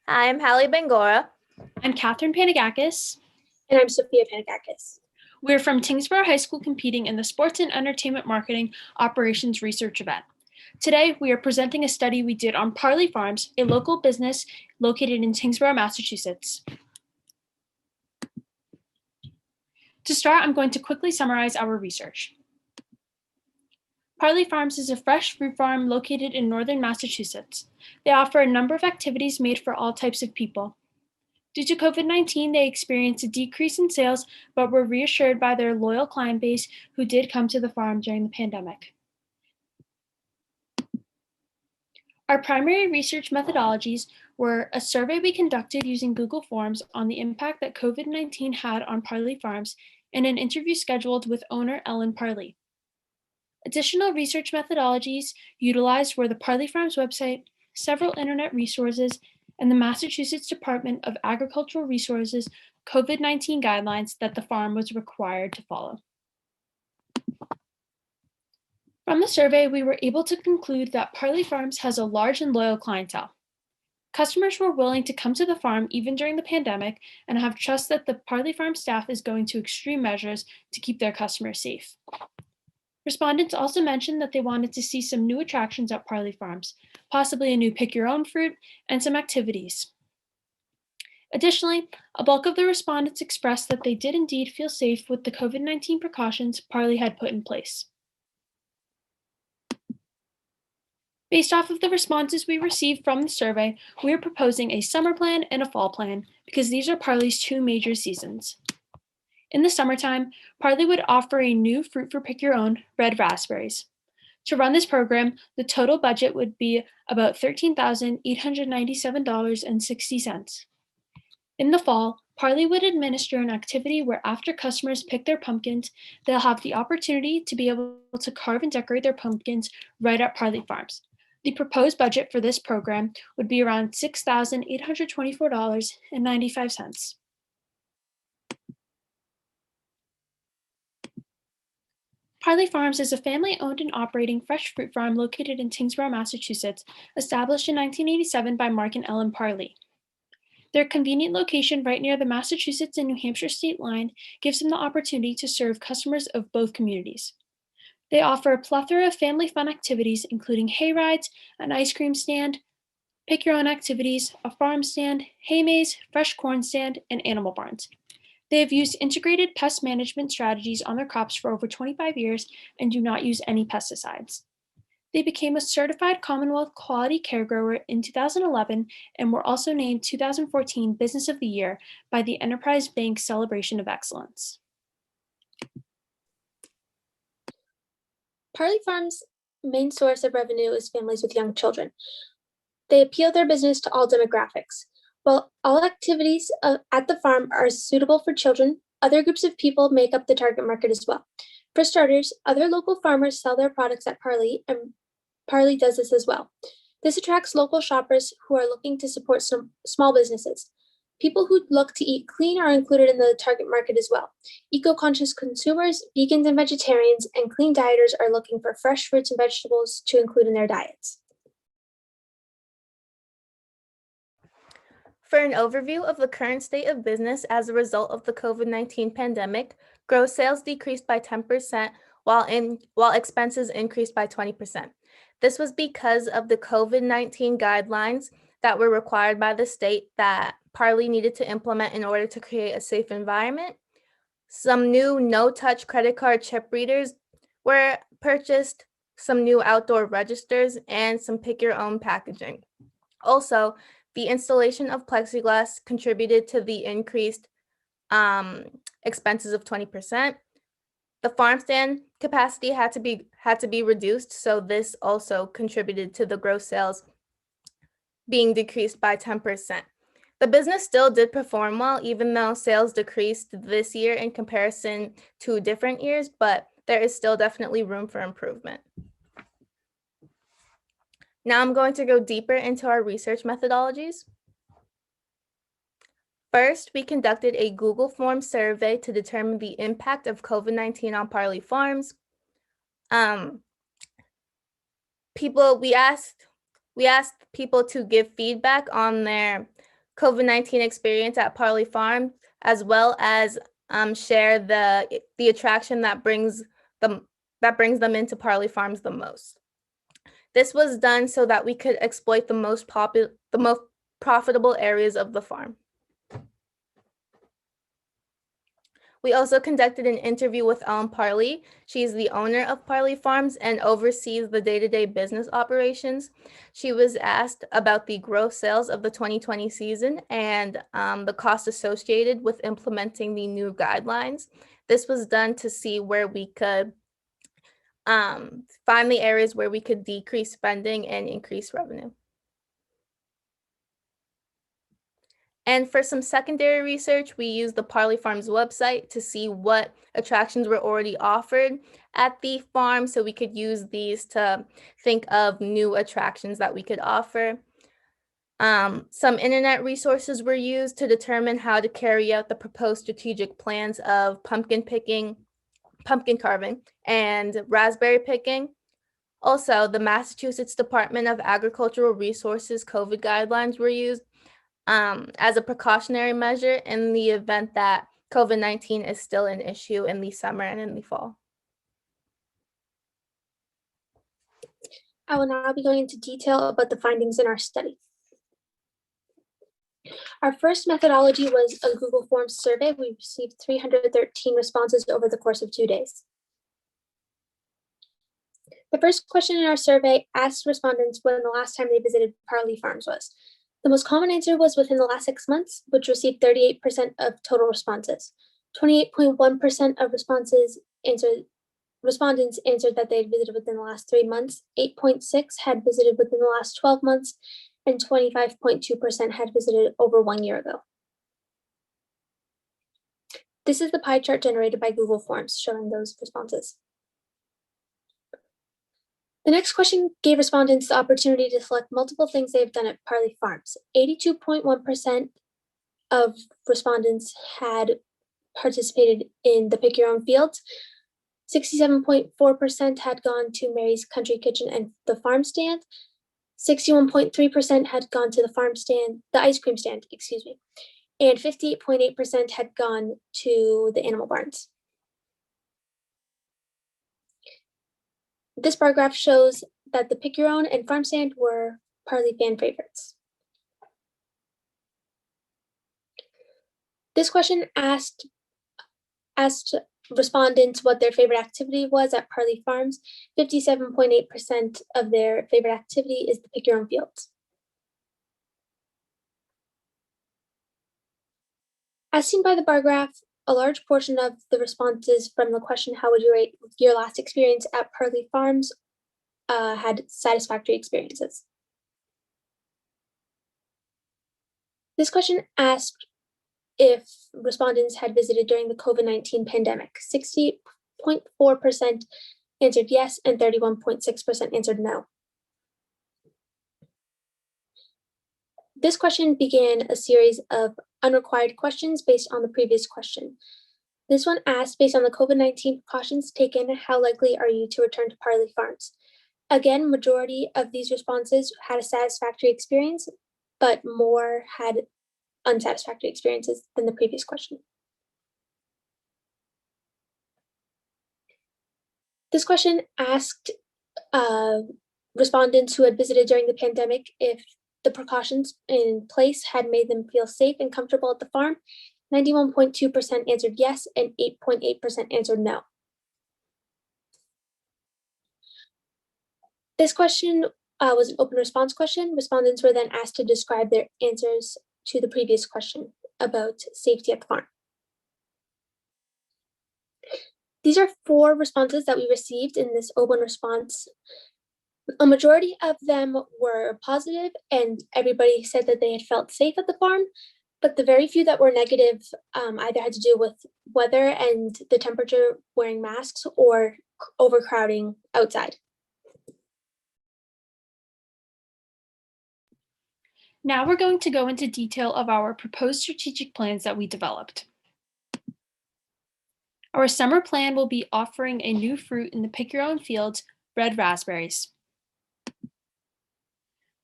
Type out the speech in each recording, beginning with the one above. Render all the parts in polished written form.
Hi, I'm Hallie Bangura. I'm Catherine Panagakis. And I'm Sophia Panagakis. We're from Tingsboro High School competing in the Sports and Entertainment Marketing Operations Research event. Today, we are presenting a study we did on Parley Farms, a local business located in Tingsboro, Massachusetts. To start, I'm going to quickly summarize our research. Parley Farms is a fresh fruit farm located in northern Massachusetts. They offer a number of activities made for all types of people. Due to COVID-19, they experienced a decrease in sales, but were reassured by their loyal client base who did come to the farm during the pandemic. Our primary research methodologies were a survey we conducted using Google Forms on the impact that COVID-19 had on Parley Farms and an interview scheduled with owner Ellen Parley. Additional research methodologies utilized were the Parley Farms website, several internet resources, and the Massachusetts Department of Agricultural Resources COVID-19 guidelines that the farm was required to follow. From the survey, we were able to conclude that Parley Farms has a large and loyal clientele. Customers were willing to come to the farm even during the pandemic and have trust that the Parley Farm staff is going to extreme measures to keep their customers safe. Respondents also mentioned that they wanted to see some new attractions at Parley Farms, possibly a new pick-your-own fruit and some activities. Additionally, a bulk of the respondents expressed that they did indeed feel safe with the COVID-19 precautions Parley had put in place. Based off of the responses we received from the survey, we are proposing a summer plan and a fall plan because these are Parley's two major seasons. In the summertime, Parley would offer a new fruit for pick your own, red raspberries. To run this program, the total budget would be about $13,897.60. In the fall, Parley would administer an activity where after customers pick their pumpkins, they'll have the opportunity to be able to carve and decorate their pumpkins right at Parley Farms. The proposed budget for this program would be around $6,824.95. Parley Farms is a family-owned and operating fresh fruit farm located in Tingsboro, Massachusetts, established in 1987 by Mark and Ellen Parley. Their convenient location right near the Massachusetts and New Hampshire state line gives them the opportunity to serve customers of both communities. They offer a plethora of family fun activities, including hay rides, an ice cream stand, pick-your-own activities, a farm stand, hay maze, fresh corn stand, and animal barns. They have used integrated pest management strategies on their crops for over 25 years and do not use any pesticides. They became a certified Commonwealth Quality Care Grower in 2011 and were also named 2014 Business of the Year by the Enterprise Bank Celebration of Excellence. Parley Farms' main source of revenue is families with young children. They appeal their business to all demographics. While all activities at the farm are suitable for children, other groups of people make up the target market as well. For starters, other local farmers sell their products at Parley, and Parley does this as well. This attracts local shoppers who are looking to support some small businesses. People who look to eat clean are included in the target market as well. Eco-conscious consumers, vegans and vegetarians, and clean dieters are looking for fresh fruits and vegetables to include in their diets. For an overview of the current state of business as a result of the COVID-19 pandemic, gross sales decreased by 10% while expenses increased by 20%. This was because of the COVID-19 guidelines that were required by the state that Parley needed to implement in order to create a safe environment. Some new no-touch credit card chip readers were purchased, some new outdoor registers, and some pick-your-own packaging. Also, the installation of plexiglass contributed to the increased expenses of 20%. The farm stand capacity had to be reduced, so this also contributed to the gross sales being decreased by 10%. The business still did perform well, even though sales decreased this year in comparison to different years, but there is still definitely room for improvement. Now I'm going to go deeper into our research methodologies. First, we conducted a Google Forms survey to determine the impact of COVID-19 on Parley Farms. We asked people to give feedback on their COVID-19 experience at Parley Farm, as well as share the attraction that brings them into Parley Farms the most. This was done so that we could exploit the most profitable areas of the farm. We also conducted an interview with Ellen Parley. She's the owner of Parley Farms and oversees the day-to-day business operations. She was asked about the gross sales of the 2020 season and the cost associated with implementing the new guidelines. This was done to see where we could find the areas where we could decrease spending and increase revenue. And for some secondary research, we used the Parley Farms website to see what attractions were already offered at the farm, so we could use these to think of new attractions that we could offer. Some internet resources were used to determine how to carry out the proposed strategic plans of pumpkin picking, pumpkin carving, and raspberry picking. Also, the Massachusetts Department of Agricultural Resources COVID guidelines were used as a precautionary measure in the event that COVID-19 is still an issue in the summer and in the fall. I will now be going into detail about the findings in our study. Our first methodology was a Google Forms survey. We received 313 responses over the course of 2 days. The first question in our survey asked respondents when the last time they visited Parley Farms was. The most common answer was within the last 6 months, which received 38% of total responses. 28.1% of respondents answered that they had visited within the last 3 months. 8.6% had visited within the last 12 months, and 25.2% had visited over 1 year ago. This is the pie chart generated by Google Forms showing those responses. The next question gave respondents the opportunity to select multiple things they've done at Parley Farms. 82.1% of respondents had participated in the Pick Your Own Fields. 67.4% had gone to Mary's Country Kitchen and the farm stand. 61.3% had gone to the ice cream stand, and 58.8% had gone to the animal barns. This bar graph shows that the Pick Your Own and farm stand were Parley fan favorites. This question asked respondents what their favorite activity was at Parley Farms. 57.8% of their favorite activity is the Pick Your Own Fields. As seen by the bar graph, a large portion of the responses from the question, how would you rate your last experience at Parley Farms, had satisfactory experiences. This question asked if respondents had visited during the COVID-19 pandemic. 60.4% answered yes, and 31.6% answered no. This question began a series of unrequired questions based on the previous question. This one asked, based on the COVID-19 precautions taken, how likely are you to return to Parley Farms? Again, majority of these responses had a satisfactory experience, but more had unsatisfactory experiences than the previous question. This question asked respondents who had visited during the pandemic if the precautions in place had made them feel safe and comfortable at the farm. 91.2% answered yes, and 8.8% answered no. This question was an open response question. Respondents were then asked to describe their answers to the previous question about safety at the farm. These are 4 responses that we received in this open response. A majority of them were positive, and everybody said that they had felt safe at the farm, but the very few that were negative either had to do with weather and the temperature, wearing masks, or overcrowding outside. Now we're going to go into detail of our proposed strategic plans that we developed. Our summer plan will be offering a new fruit in the Pick Your Own Fields, red raspberries.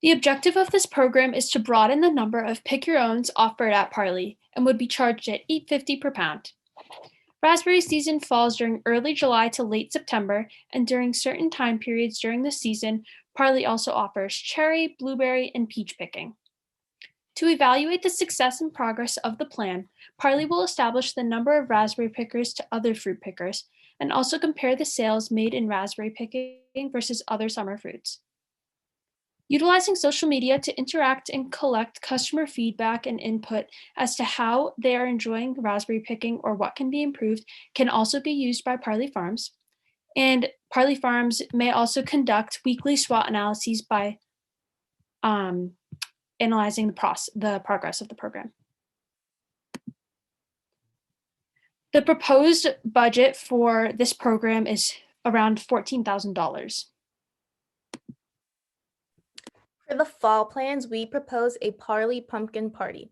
The objective of this program is to broaden the number of pick your owns offered at Parley and would be charged at $8.50 per pound. Raspberry season falls during early July to late September, and during certain time periods during the season, Parley also offers cherry, blueberry, and peach picking. To evaluate the success and progress of the plan, Parley will establish the number of raspberry pickers to other fruit pickers, and also compare the sales made in raspberry picking versus other summer fruits. Utilizing social media to interact and collect customer feedback and input as to how they are enjoying raspberry picking or what can be improved can also be used by Parley Farms. And Parley Farms may also conduct weekly SWOT analyses by analyzing the progress of the program. The proposed budget for this program is around $14,000. For the fall plans, we propose a Parley Pumpkin Party.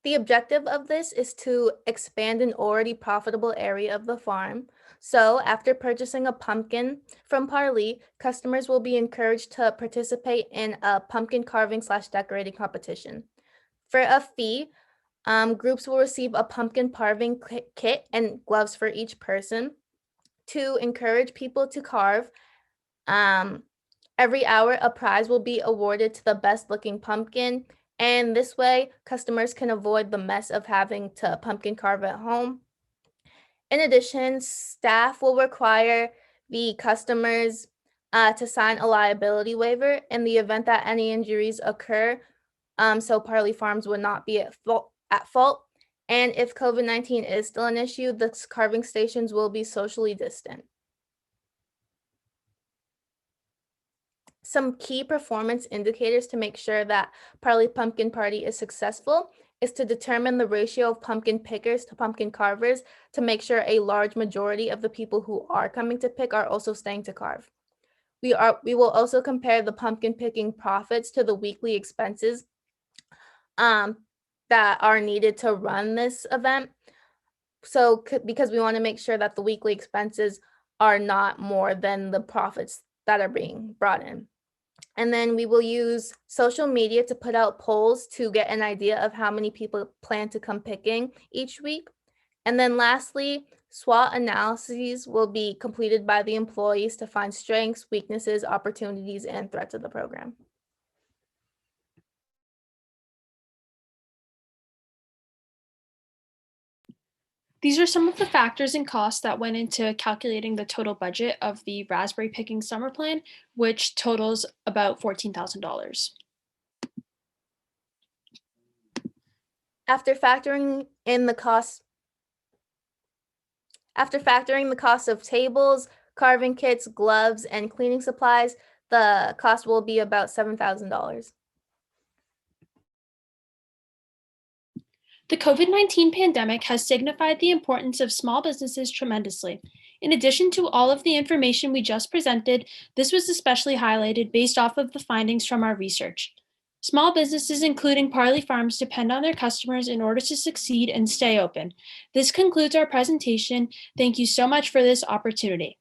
The objective of this is to expand an already profitable area of the farm. So after purchasing a pumpkin from Parley, customers will be encouraged to participate in a pumpkin carving / decorating competition. For a fee, groups will receive a pumpkin carving kit and gloves for each person. To encourage people to carve, every hour a prize will be awarded to the best looking pumpkin, and this way customers can avoid the mess of having to pumpkin carve at home. In addition, staff will require the customers to sign a liability waiver in the event that any injuries occur, so Parley Farms would not be at fault. And if COVID-19 is still an issue, the carving stations will be socially distant. Some key performance indicators to make sure that Parley Pumpkin Party is successful is to determine the ratio of pumpkin pickers to pumpkin carvers to make sure a large majority of the people who are coming to pick are also staying to carve. We will also compare the pumpkin picking profits to the weekly expenses that are needed to run this event. So because we want to make sure that the weekly expenses are not more than the profits that are being brought in. And then we will use social media to put out polls to get an idea of how many people plan to come picking each week. And then lastly, SWOT analyses will be completed by the employees to find strengths, weaknesses, opportunities, and threats of the program. These are some of the factors and costs that went into calculating the total budget of the raspberry picking summer plan, which totals about $14,000. After factoring the cost of tables, carving kits, gloves, and cleaning supplies, the cost will be about $7,000. The COVID-19 pandemic has signified the importance of small businesses tremendously. In addition to all of the information we just presented, this was especially highlighted based off of the findings from our research. Small businesses, including Parley Farms, depend on their customers in order to succeed and stay open. This concludes our presentation. Thank you so much for this opportunity.